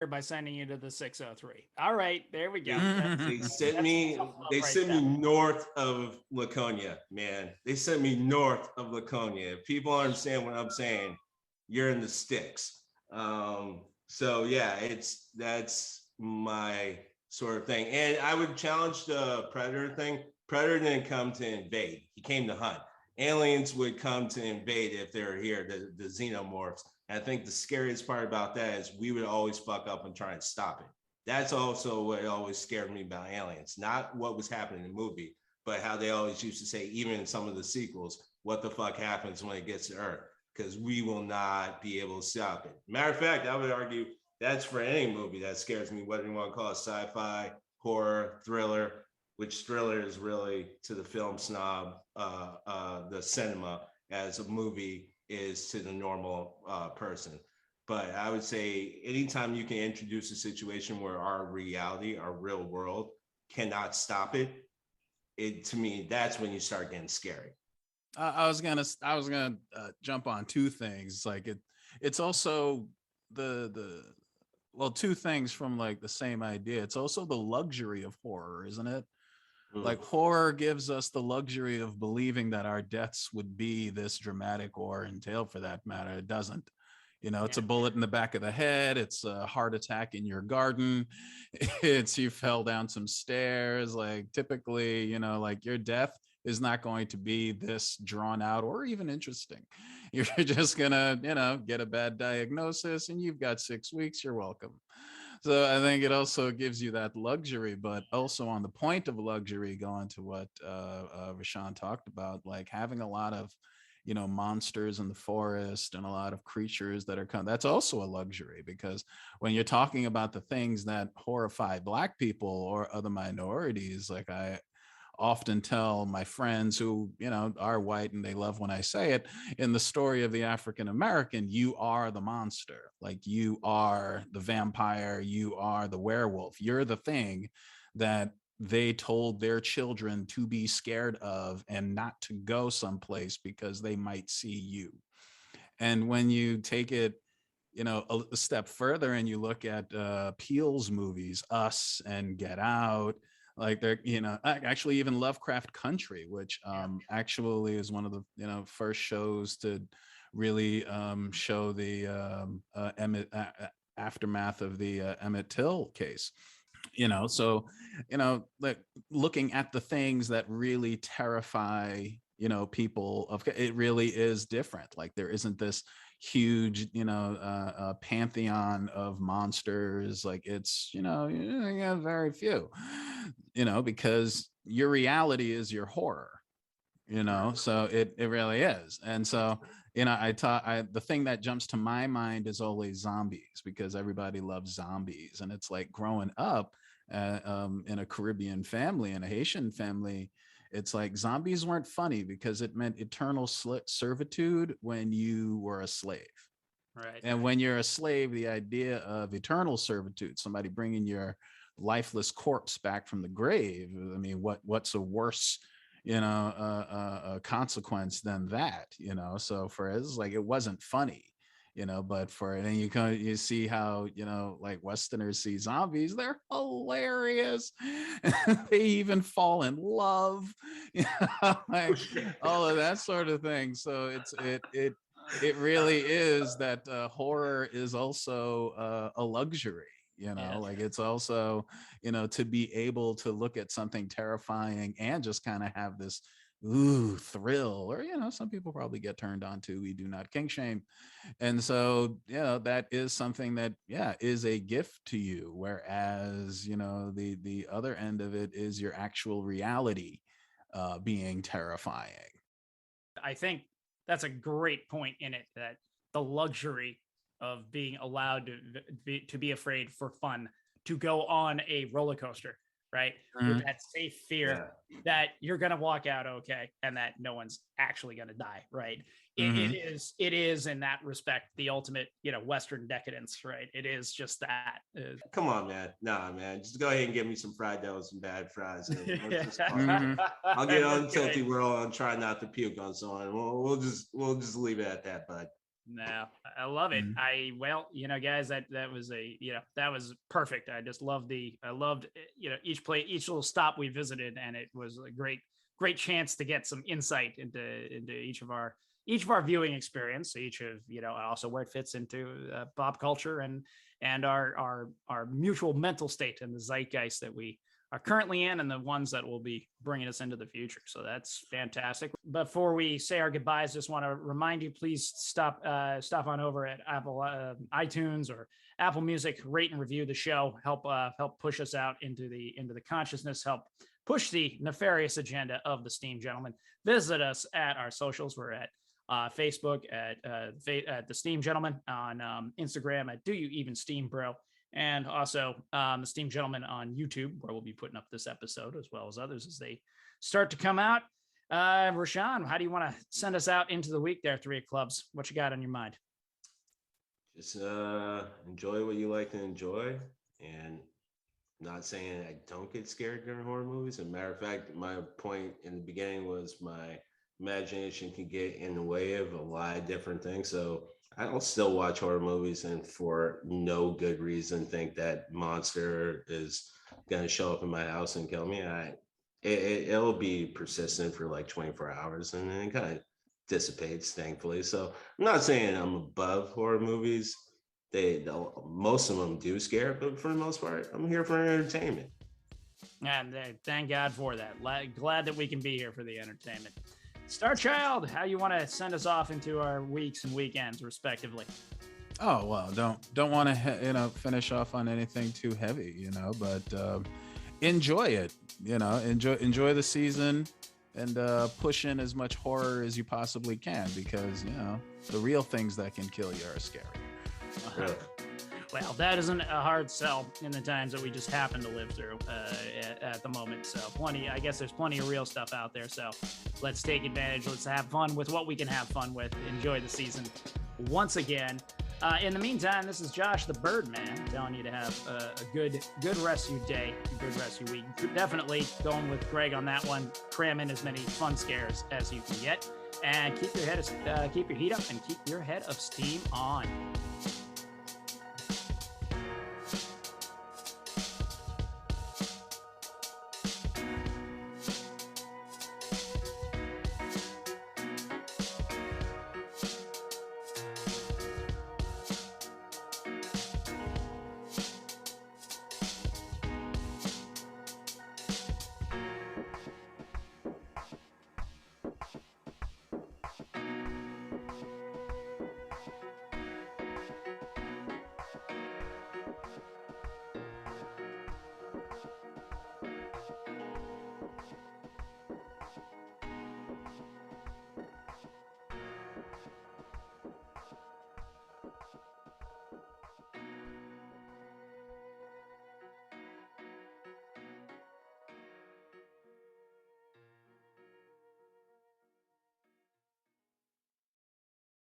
by sending you to the 603. All right, there we go. They sent me. They Right sent me there. north of Laconia, man. They sent me north of Laconia. If people understand what I'm saying, you're in the sticks. So yeah, that's my sort of thing. And I would challenge the Predator thing. Predator didn't come to invade; he came to hunt. Aliens would come to invade if they're here. The xenomorphs. And I think the scariest part about that is we would always fuck up and try and stop it. That's also what always scared me about aliens. Not what was happening in the movie, but how they always used to say, even in some of the sequels, what the fuck happens when it gets to Earth? Because we will not be able to stop it. Matter of fact, I would argue that's for any movie that scares me, whether you want to call it sci-fi, horror, thriller, which thriller is really to the film snob, the cinema as a movie is to the normal person. But I would say anytime you can introduce a situation where our reality, our real world cannot stop it, it to me, that's when you start getting scary. I was gonna jump on two things. Like it's also the well, two things from like the same idea. It's also the luxury of horror, isn't it? Like horror gives us the luxury of believing that our deaths would be this dramatic, or entailed for that matter. It doesn't. You know, it's a bullet in the back of the head. It's a heart attack in your garden. It's you fell down some stairs. Like typically, you know, like your death is not going to be this drawn out or even interesting. You're just gonna, you know, get a bad diagnosis and you've got 6 weeks. You're welcome. So I think it also gives you that luxury, but also on the point of luxury, going to what RaShaun talked about, like having a lot of, you know, monsters in the forest and a lot of creatures that are coming. That's also a luxury, because when you're talking about the things that horrify Black people or other minorities, like I often tell my friends who, you know, are white and they love when I say it, in the story of the African American, you are the monster. Like you are the vampire, you are the werewolf, you're the thing that they told their children to be scared of and not to go someplace because they might see you. And when you take it, you know, a step further and you look at Peele's movies, Us and Get Out, like they're, you know, actually even Lovecraft Country, which actually is one of the, you know, first shows to really show the aftermath of the Emmett Till case. You know, so, you know, like looking at the things that really terrify, you know, people, of it really is different. Like there isn't this huge, you know, pantheon of monsters. Like it's, you know, very few, you know, because your reality is your horror, you know, so it really is. And so, you know, the thing that jumps to my mind is always zombies, because everybody loves zombies. And it's like growing up in a Caribbean family, in a Haitian family, it's like zombies weren't funny because it meant eternal servitude when you were a slave. Right. And when you're a slave, the idea of eternal servitude, somebody bringing your lifeless corpse back from the grave, I mean, what's a worse, you know, consequence than that, you know? So for us, like, it wasn't funny, you know, but for, and you see how, you know, like Westerners see zombies, they're hilarious. They even fall in love, you know, like all of that sort of thing. So it really is that horror is also a luxury, you know, like it's also, you know, to be able to look at something terrifying and just kind of have this thrill, or, you know, some people probably get turned on to, we do not kink shame. And so, you know, that is something that, yeah, is a gift to you. Whereas, you know, the other end of it is your actual reality being terrifying. I think that's a great point in it, that the luxury of being allowed to be afraid for fun, to go on a roller coaster, right? With that safe fear that you're going to walk out okay and that no one's actually going to die, right? It is in that respect the ultimate, you know, Western decadence, right? It is just that. Come on, man. Nah, man. Just go ahead and get me some fried dough and some bad fries. I'll get on Tilty World and try not to puke on someone. We'll just leave it at that, bud. No, I love it. Mhm. Guys, that was perfect. I loved, each little stop we visited, and it was a great chance to get some insight into each of our viewing experience, also where it fits into pop culture and our mutual mental state and the zeitgeist that we are currently in and the ones that will be bringing us into the future. So that's fantastic. Before we say our goodbyes, just want to remind you, please stop on over at Apple iTunes or Apple Music, rate and review the show, help push us out into the consciousness, help push the nefarious agenda of the Steam Gentlemen. Visit us at our socials. We're at Facebook at the Steam Gentlemen, on Instagram at Do You Even Steam Bro, and also the Steam Gentlemen on YouTube, where we'll be putting up this episode as well as others as they start to come out. RaShaun, how do you want to send us out into the week there, Three of Clubs? What you got on your mind? Just enjoy what you like to enjoy, and not saying I don't get scared during horror movies. As a matter of fact, my point in the beginning was my imagination can get in the way of a lot of different things. So I'll still watch horror movies and for no good reason think that monster is going to show up in my house and kill me. It'll be persistent for like 24 hours and then it kind of dissipates, thankfully. So I'm not saying I'm above horror movies. Most of them do scare, but for the most part, I'm here for entertainment. And thank God for that. Glad that we can be here for the entertainment. Star Child, how you want to send us off into our weeks and weekends, respectively? Oh well, don't want to finish off on anything too heavy, but enjoy it. Enjoy the season and push in as much horror as you possibly can, because the real things that can kill you are scary. Well, that isn't a hard sell in the times that we just happen to live through at the moment. So I guess there's plenty of real stuff out there. So let's take advantage. Let's have fun with what we can have fun with. Enjoy the season once again. In the meantime, this is Josh the Birdman telling you to have a good rest of your day, a good rest of your week. Definitely going with Greg on that one. Cram in as many fun scares as you can get, and keep your heat up and keep your head of steam on.